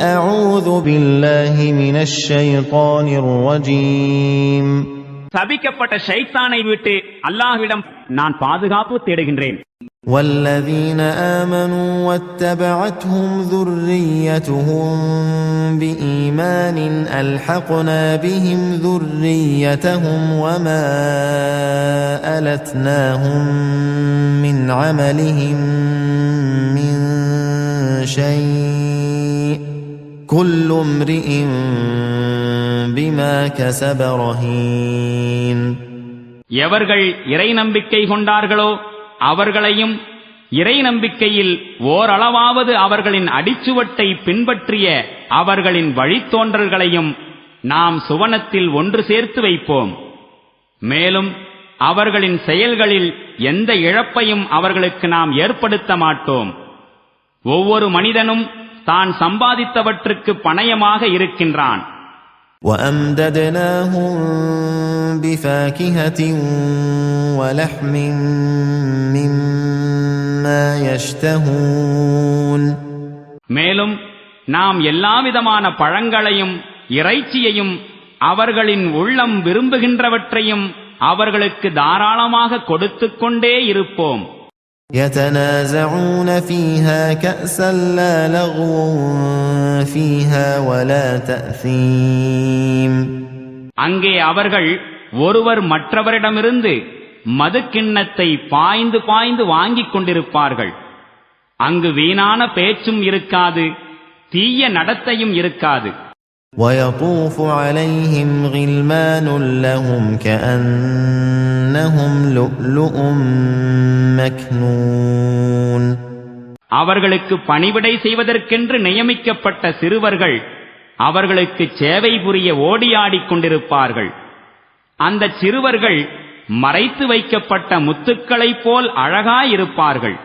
أعوذ بالله من الشيطان الرجيم. சபிக்கப்பட்ட ஷைத்தானை விட்டு அல்லாஹ்விடம் நான் பாதுகாப்பு தேடுகின்றேன். والذين آمنوا واتبعتهم ذريتهم بإيمان ألحقنا بهم ذريتهم وما ألتناهم من عملهم من شيء كل امرئ بما كسب رهين. எவர்கள் இறை நம்பிக்கை கொண்டார்களோ அவர்களையும் இறை நம்பிக்கையில் ஓரளவாவது அவர்களின் அடிச்சுவட்டை பின்பற்றிய அவர்களின் வழித்தோன்றல்களையும் நாம் சுவனத்தில் ஒன்று சேர்த்து வைப்போம். மேலும் அவர்களின் செயல்களில் எந்த இழப்பையும் அவர்களுக்கு நாம் ஏற்படுத்த மாட்டோம். ஒவ்வொரு மனிதனும் தான் சம்பாதித்தவற்றுக்கு பணயமாக இருக்கின்றான். وَأَمْدَدْنَاهُمْ بِفَاكِهَةٍ وَلَحْمٍ مِّمَّا يَشْتَهُونَ. மேலும் நாம் எல்லாவிதமான பழங்களையும் இறைச்சியையும் அவர்களின் உள்ளம் விரும்புகின்றவற்றையும் அவர்களுக்கு தாராளமாக கொடுத்துக் கொண்டே இருப்போம். يتنازعون فيها كأسا لا لغو فيها ولا تأثيم. அங்கே அவர்கள் ஒருவர் மற்றவரிடமிருந்து மதுக்கிண்ணத்தை பாய்ந்து பாய்ந்து வாங்கிக் கொண்டிருப்பார்கள். அங்கு வீணான பேச்சும் இருக்காது, தீய நடத்தையும் இருக்காது. ويطوف عليهم غلمان لهم كأنهم لؤلؤ مكنون. அவர்களுக்கு பணிவிடை செய்வதற்கென்று நியமிக்கப்பட்ட சிறுவர்கள் அவர்களுக்கு சேவை புரிய ஓடியாடிக் கொண்டிருப்பார்கள். அந்த சிறுவர்கள் மறைத்து வைக்கப்பட்ட முத்துக்களைப் போல் அழகாயிருப்பார்கள்.